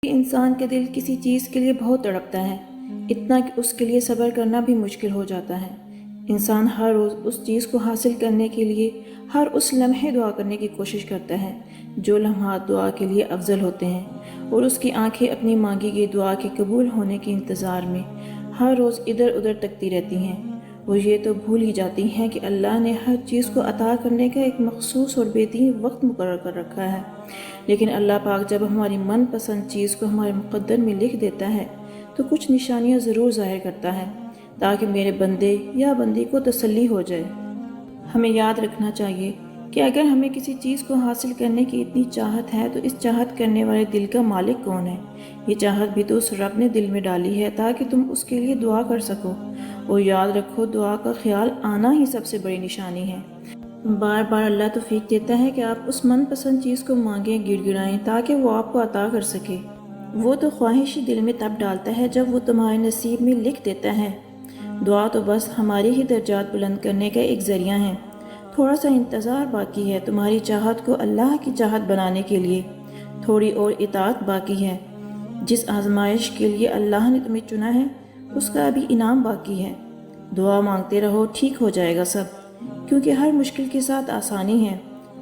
انسان کا دل کسی چیز کے لیے بہت تڑپتا ہے، اتنا کہ اس کے لیے صبر کرنا بھی مشکل ہو جاتا ہے۔ انسان ہر روز اس چیز کو حاصل کرنے کے لیے ہر اس لمحے دعا کرنے کی کوشش کرتا ہے جو لمحات دعا کے لیے افضل ہوتے ہیں، اور اس کی آنکھیں اپنی مانگی گئی دعا کے قبول ہونے کے انتظار میں ہر روز ادھر ادھر تکتی رہتی ہیں۔ وہ یہ تو بھول ہی جاتی ہیں کہ اللہ نے ہر چیز کو عطا کرنے کا ایک مخصوص اور بہترین وقت مقرر کر رکھا ہے، لیکن اللہ پاک جب ہماری من پسند چیز کو ہمارے مقدر میں لکھ دیتا ہے تو کچھ نشانیاں ضرور ظاہر کرتا ہے تاکہ میرے بندے یا بندی کو تسلی ہو جائے۔ ہمیں یاد رکھنا چاہیے کہ اگر ہمیں کسی چیز کو حاصل کرنے کی اتنی چاہت ہے تو اس چاہت کرنے والے دل کا مالک کون ہے؟ یہ چاہت بھی تو اس رب نے دل میں ڈالی ہے تاکہ تم اس کے لیے دعا کر سکو، اور یاد رکھو دعا کا خیال آنا ہی سب سے بڑی نشانی ہے۔ بار بار اللہ توفیق دیتا ہے کہ آپ اس من پسند چیز کو مانگیں، گڑ گڑائیں تاکہ وہ آپ کو عطا کر سکے۔ وہ تو خواہش ہی دل میں تب ڈالتا ہے جب وہ تمہارے نصیب میں لکھ دیتا ہے۔ دعا تو بس ہماری ہی درجات بلند کرنے کا ایک ذریعہ ہے۔ تھوڑا سا انتظار باقی ہے تمہاری چاہت کو اللہ کی چاہت بنانے کے لیے، تھوڑی اور اطاعت باقی ہے۔ جس آزمائش کے لیے اللہ نے تمہیں چنا ہے اس کا ابھی انعام باقی ہے۔ دعا مانگتے رہو، ٹھیک ہو جائے گا سب، کیونکہ ہر مشکل کے ساتھ آسانی ہے۔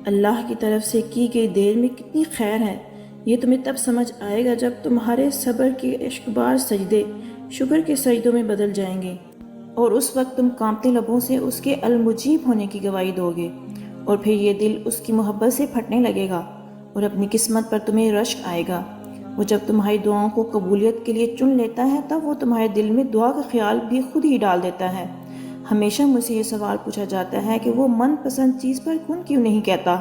اللہ کی طرف سے کی گئی دیر میں کتنی خیر ہے، یہ تمہیں تب سمجھ آئے گا جب تمہارے صبر کے اشکبار سجدے شکر کے سجدوں میں بدل جائیں گے، اور اس وقت تم کانپتے لبوں سے اس کے المجیب ہونے کی گواہی دو گے، اور پھر یہ دل اس کی محبت سے پھٹنے لگے گا اور اپنی قسمت پر تمہیں رشک آئے گا۔ وہ جب تمہاری دعاؤں کو قبولیت کے لیے چن لیتا ہے تب وہ تمہارے دل میں دعا کا خیال بھی خود ہی ڈال دیتا ہے۔ ہمیشہ مجھ سے یہ سوال پوچھا جاتا ہے کہ وہ من پسند چیز پر کن کیوں نہیں کہتا؟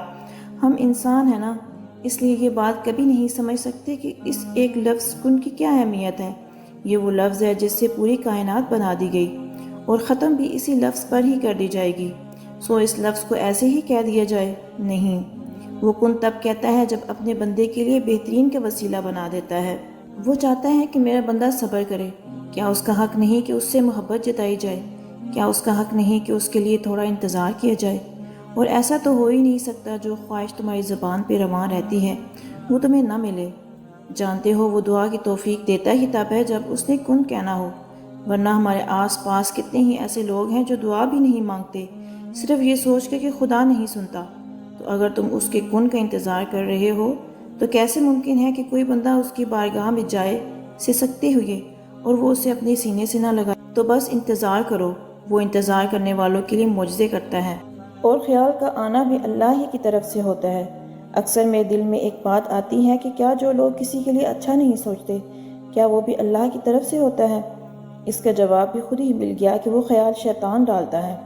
ہم انسان ہیں نا، اس لیے یہ بات کبھی نہیں سمجھ سکتے کہ اس ایک لفظ کن کی کیا اہمیت ہے۔ یہ وہ لفظ ہے جس سے پوری کائنات بنا دی گئی، اور ختم بھی اسی لفظ پر ہی کر دی جائے گی، سو اس لفظ کو ایسے ہی کہہ دیا جائے؟ نہیں، وہ کن تب کہتا ہے جب اپنے بندے کے لیے بہترین کا وسیلہ بنا دیتا ہے۔ وہ چاہتا ہے کہ میرا بندہ صبر کرے۔ کیا اس کا حق نہیں کہ اس سے محبت جتائی جائے؟ کیا اس کا حق نہیں کہ اس کے لیے تھوڑا انتظار کیا جائے؟ اور ایسا تو ہو ہی نہیں سکتا جو خواہش تمہاری زبان پہ رواں رہتی ہے وہ تمہیں نہ ملے۔ جانتے ہو وہ دعا کی توفیق دیتا ہی تب ہے جب اس نے کن کہنا ہو، ورنہ ہمارے آس پاس کتنے ہی ایسے لوگ ہیں جو دعا بھی نہیں مانگتے، صرف یہ سوچ کے کہ خدا نہیں سنتا۔ تو اگر تم اس کے کن کا انتظار کر رہے ہو تو کیسے ممکن ہے کہ کوئی بندہ اس کی بارگاہ میں جائے سسکتے ہوئے اور وہ اسے اپنے سینے سے نہ لگائے؟ تو بس انتظار کرو، وہ انتظار کرنے والوں کے لیے معجزے کرتا ہے، اور خیال کا آنا بھی اللہ ہی کی طرف سے ہوتا ہے۔ اکثر میرے دل میں ایک بات آتی ہے کہ کیا جو لوگ کسی کے لیے اچھا نہیں سوچتے، کیا وہ بھی اللہ کی طرف سے ہوتا ہے؟ اس کا جواب بھی خود ہی مل گیا کہ وہ خیال شیطان ڈالتا ہے،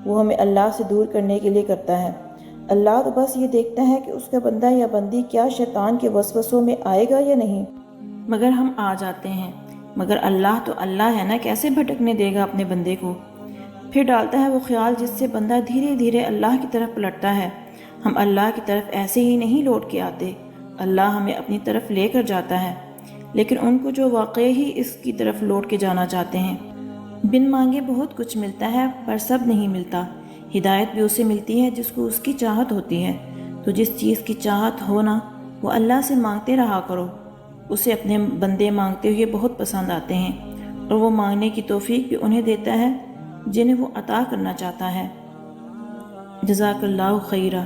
وہ ہمیں اللہ سے دور کرنے کے لیے کرتا ہے۔ اللہ تو بس یہ دیکھتا ہے کہ اس کا بندہ یا بندی کیا شیطان کے وسوسوں میں آئے گا یا نہیں، مگر ہم آ جاتے ہیں۔ مگر اللہ تو اللہ ہے نا، کیسے بھٹکنے دے گا اپنے بندے کو؟ پھر ڈالتا ہے وہ خیال جس سے بندہ دھیرے دھیرے اللہ کی طرف پلٹتا ہے۔ ہم اللہ کی طرف ایسے ہی نہیں لوٹ کے آتے، اللہ ہمیں اپنی طرف لے کر جاتا ہے، لیکن ان کو جو واقعی ہی اس کی طرف لوٹ کے جانا چاہتے ہیں۔ بن مانگے بہت کچھ ملتا ہے پر سب نہیں ملتا۔ ہدایت بھی اسے ملتی ہے جس کو اس کی چاہت ہوتی ہے، تو جس چیز کی چاہت ہونا وہ اللہ سے مانگتے رہا کرو۔ اسے اپنے بندے مانگتے ہوئے بہت پسند آتے ہیں، اور وہ مانگنے کی توفیق بھی انہیں دیتا ہے جنہیں وہ عطا کرنا چاہتا ہے۔ جزاک اللہ خیرہ۔